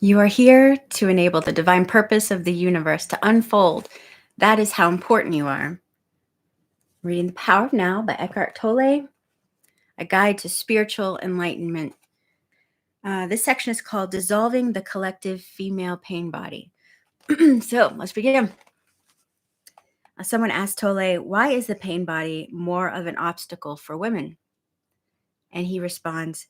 You are here to enable the divine purpose of the universe to unfold. That is how important you are. Reading The Power of Now by Eckhart Tolle, a guide to spiritual enlightenment. This section is called Dissolving the Collective Female Pain Body. So let's begin. Someone asked Tolle, why is the pain body more of an obstacle for women? And he responds,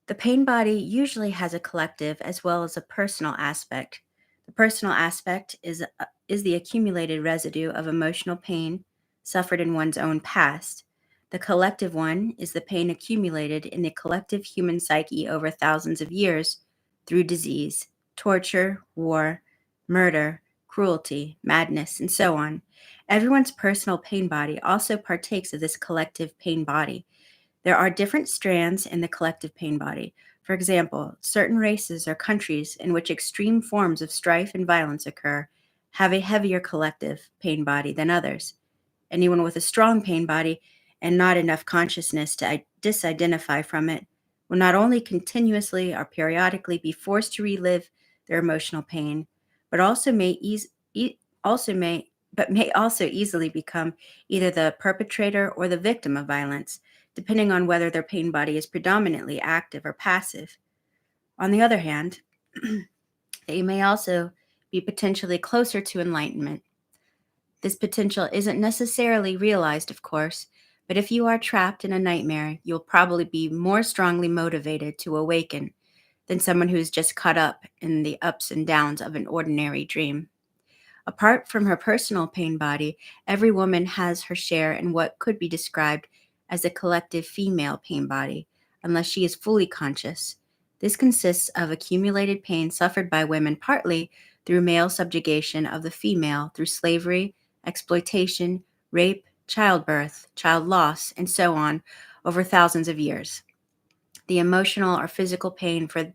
the pain body usually has a collective as well as a personal aspect. The personal aspect is the accumulated residue of emotional pain suffered in one's own past. The collective one is the pain accumulated in the collective human psyche over thousands of years through disease, torture, war, murder, cruelty, madness, and so on. Everyone's personal pain body also partakes of this collective pain body. There are different strands in the collective pain body. For example, certain races or countries in which extreme forms of strife and violence occur have a heavier collective pain body than others. Anyone with a strong pain body and not enough consciousness to disidentify from it will not only continuously or periodically be forced to relive their emotional pain, but may also easily become either the perpetrator or the victim of violence, depending on whether their pain body is predominantly active or passive. On the other hand, they may also be potentially closer to enlightenment. This potential isn't necessarily realized, of course, but if you are trapped in a nightmare, you'll probably be more strongly motivated to awaken than someone who's just caught up in the ups and downs of an ordinary dream. Apart from her personal pain body, every woman has her share in what could be described as a collective female pain body, unless she is fully conscious. This consists of accumulated pain suffered by women partly through male subjugation of the female through slavery, exploitation, rape, childbirth, child loss, and so on over thousands of years. The emotional or physical pain for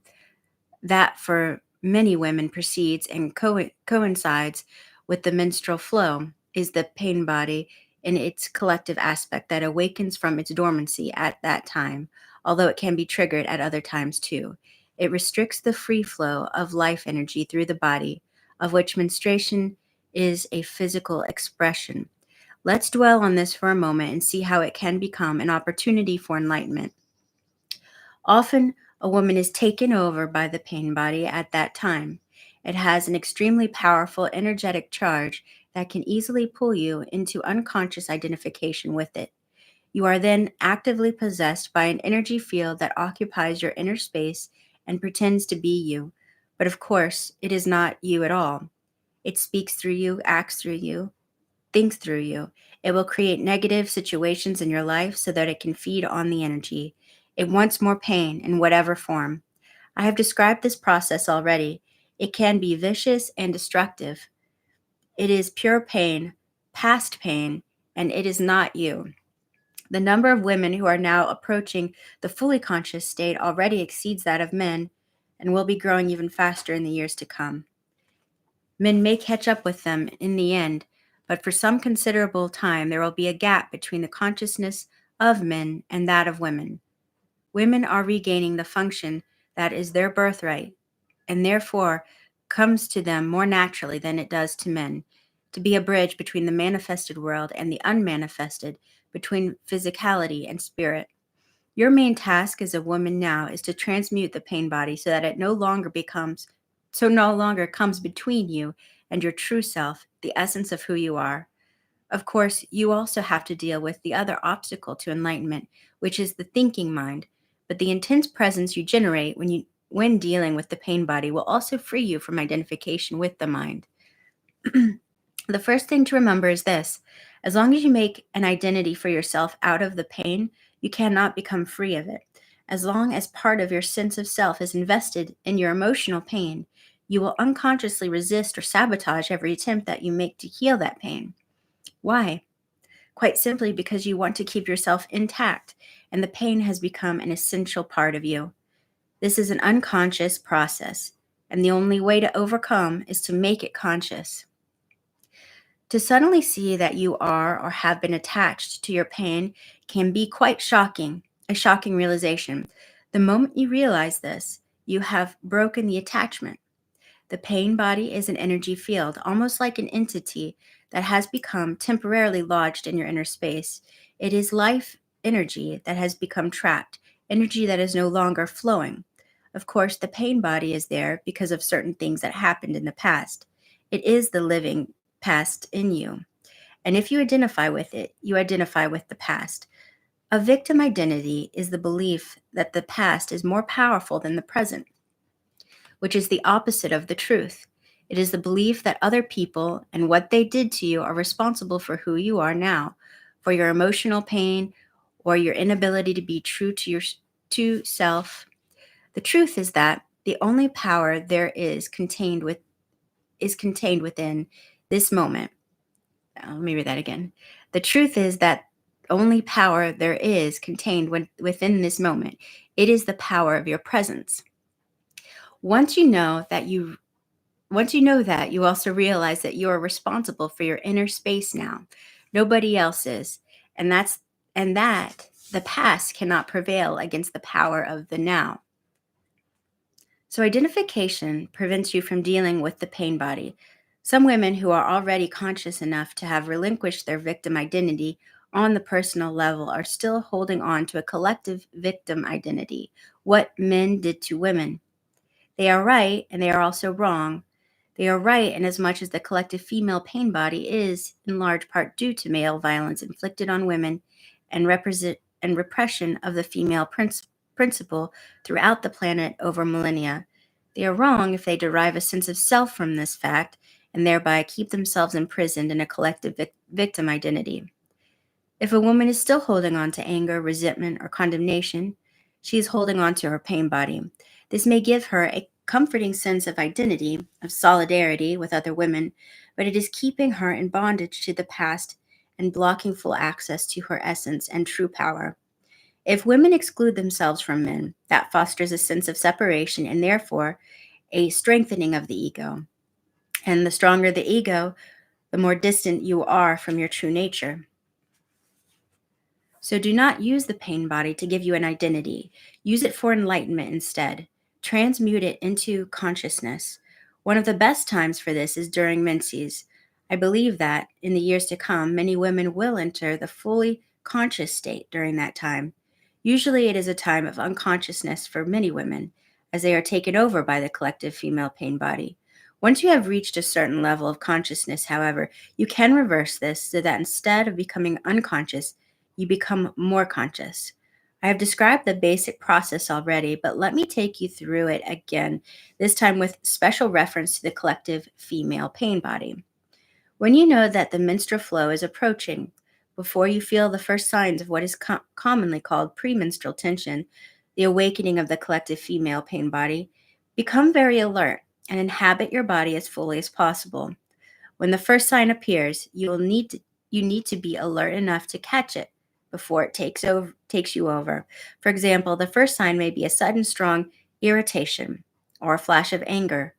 many women precedes and coincides with the menstrual flow is the pain body in its collective aspect that awakens from its dormancy at that time, although it can be triggered at other times too. It restricts the free flow of life energy through the body, of which menstruation is a physical expression. Let's dwell on this for a moment and see how it can become an opportunity for enlightenment. Often, a woman is taken over by the pain body at that time. It has an extremely powerful energetic charge that can easily pull you into unconscious identification with it. You are then actively possessed by an energy field that occupies your inner space and pretends to be you. But of course, it is not you at all. It speaks through you, acts through you, thinks through you. It will create negative situations in your life so that it can feed on the energy. It wants more pain in whatever form. I have described this process already. It can be vicious and destructive. It is pure pain, past pain, and it is not you. The number of women who are now approaching the fully conscious state already exceeds that of men and will be growing even faster in the years to come. Men may catch up with them in the end, but for some considerable time there will be a gap between the consciousness of men and that of women. Women are regaining the function that is their birthright, and therefore comes to them more naturally than it does to men, to be a bridge between the manifested world and the unmanifested, between physicality and spirit. Your main task as a woman now is to transmute the pain body so that it no longer comes between you and your true self, the essence of who you are. Of course, you also have to deal with the other obstacle to enlightenment, which is the thinking mind, but the intense presence you generate when dealing with the pain body will also free you from identification with the mind. The first thing to remember is this: as long as you make an identity for yourself out of the pain, you cannot become free of it. As long as part of your sense of self is invested in your emotional pain, you will unconsciously resist or sabotage every attempt that you make to heal that pain. Why? Quite simply because you want to keep yourself intact, and the pain has become an essential part of you. This is an unconscious process, and the only way to overcome is to make it conscious. To suddenly see that you are or have been attached to your pain can be quite shocking, a shocking realization. The moment you realize this, you have broken the attachment. The pain body is an energy field, almost like an entity that has become temporarily lodged in your inner space. It is life energy that has become trapped, energy that is no longer flowing. Of course, the pain body is there because of certain things that happened in the past. It is the living past in you. And if you identify with it, you identify with the past. A victim identity is the belief that the past is more powerful than the present, which is the opposite of the truth. It is the belief that other people and what they did to you are responsible for who you are now, for your emotional pain or your inability to be true to your to self. The truth is that the only power there is contained within this moment. Let me read that again. The truth is that only power there is contained within this moment. It is the power of your presence. Once you know that, you also realize that you are responsible for your inner space now. Nobody else is. And that the past cannot prevail against the power of the now. So identification prevents you from dealing with the pain body. Some women who are already conscious enough to have relinquished their victim identity on the personal level are still holding on to a collective victim identity, what men did to women. They are right, and they are also wrong. They are right in as much as the collective female pain body is, in large part, due to male violence inflicted on women and repression of the female principle throughout the planet over millennia. They are wrong if they derive a sense of self from this fact and thereby keep themselves imprisoned in a collective victim identity. If a woman is still holding on to anger, resentment, or condemnation, she is holding on to her pain body. This may give her a comforting sense of identity, of solidarity with other women, but it is keeping her in bondage to the past and blocking full access to her essence and true power. If women exclude themselves from men, that fosters a sense of separation and therefore a strengthening of the ego. And the stronger the ego, the more distant you are from your true nature. So do not use the pain body to give you an identity. Use it for enlightenment instead. Transmute it into consciousness. One of the best times for this is during menses. I believe that in the years to come, many women will enter the fully conscious state during that time. Usually it is a time of unconsciousness for many women, as they are taken over by the collective female pain body. Once you have reached a certain level of consciousness, however, you can reverse this so that instead of becoming unconscious, you become more conscious. I have described the basic process already, but let me take you through it again, this time with special reference to the collective female pain body. When you know that the menstrual flow is approaching, before you feel the first signs of what is commonly called premenstrual tension, the awakening of the collective female pain body, become very alert and inhabit your body as fully as possible. When the first sign appears, you need to be alert enough to catch it before it takes you over. For example, the first sign may be a sudden strong irritation or a flash of anger,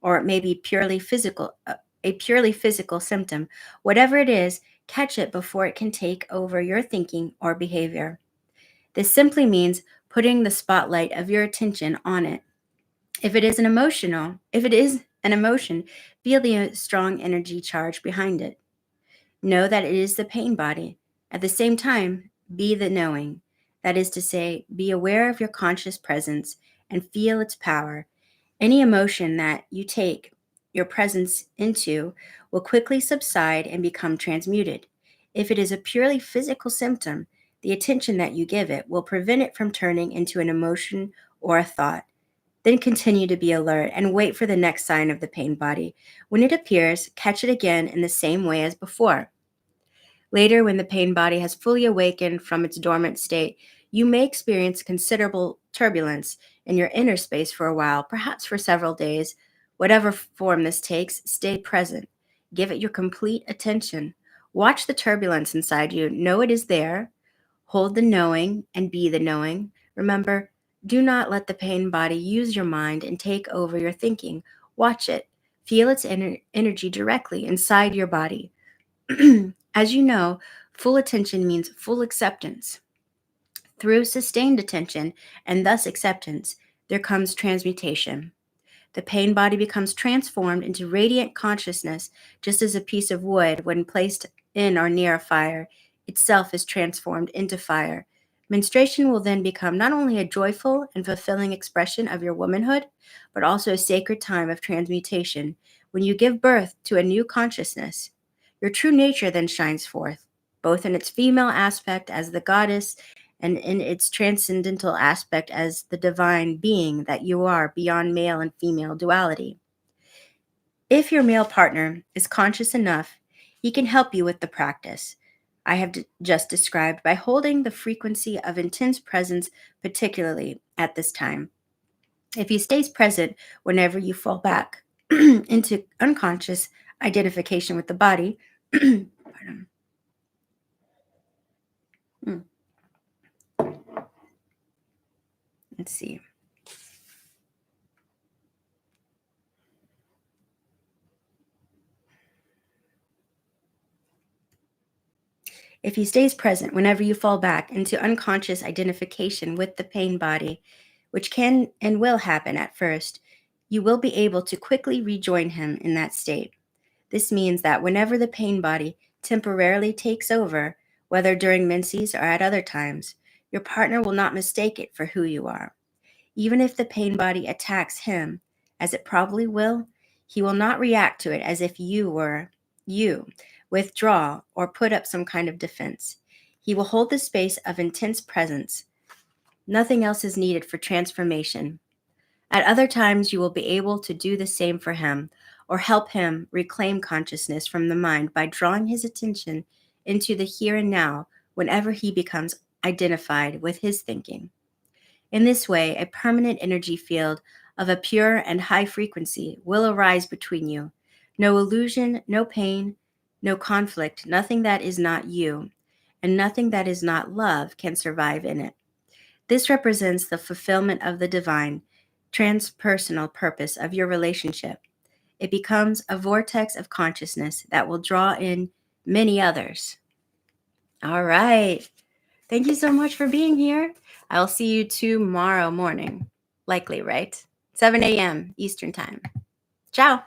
or it may be a purely physical symptom. Whatever it is, catch it before it can take over your thinking or behavior. This simply means putting the spotlight of your attention on it. If it is an emotion, feel the strong energy charge behind it. Know that it is the pain body. At the same time, be the knowing. That is to say, be aware of your conscious presence and feel its power. Any emotion that you take your presence into will quickly subside and become transmuted. If it is a purely physical symptom, the attention that you give it will prevent it from turning into an emotion or a thought. Then continue to be alert and wait for the next sign of the pain body. When it appears, catch it again in the same way as before. Later, when the pain body has fully awakened from its dormant state, you may experience considerable turbulence in your inner space for a while, perhaps for several days. Whatever form this takes, stay present. Give it your complete attention. Watch the turbulence inside you. Know it is there. Hold the knowing and be the knowing. Remember, do not let the pain body use your mind and take over your thinking. Watch it. Feel its energy directly inside your body. As you know, full attention means full acceptance. Through sustained attention and thus acceptance, there comes transmutation. The pain body becomes transformed into radiant consciousness, just as a piece of wood, when placed in or near a fire, itself is transformed into fire. Menstruation will then become not only a joyful and fulfilling expression of your womanhood, but also a sacred time of transmutation when you give birth to a new consciousness. Your true nature then shines forth, both in its female aspect as the goddess and in its transcendental aspect as the divine being that you are beyond male and female duality. If your male partner is conscious enough, he can help you with the practice I have just described by holding the frequency of intense presence, particularly at this time. If he stays present whenever you fall back into unconscious identification with the body, pardon. Let's see. If he stays present whenever you fall back into unconscious identification with the pain body, which can and will happen at first, you will be able to quickly rejoin him in that state. This means that whenever the pain body temporarily takes over, whether during menses or at other times, your partner will not mistake it for who you are. Even if the pain body attacks him, as it probably will, he will not react to it as if you were you, withdraw, or put up some kind of defense. He will hold the space of intense presence. Nothing else is needed for transformation. At other times, you will be able to do the same for him or help him reclaim consciousness from the mind by drawing his attention into the here and now whenever he becomes identified with his thinking. In this way, a permanent energy field of a pure and high frequency will arise between you. No illusion, no pain, no conflict, nothing that is not you, and nothing that is not love can survive in it. This represents the fulfillment of the divine, transpersonal purpose of your relationship. It becomes a vortex of consciousness that will draw in many others. All right. Thank you so much for being here. I'll see you tomorrow morning. Likely, right? 7 a.m. Eastern Time. Ciao.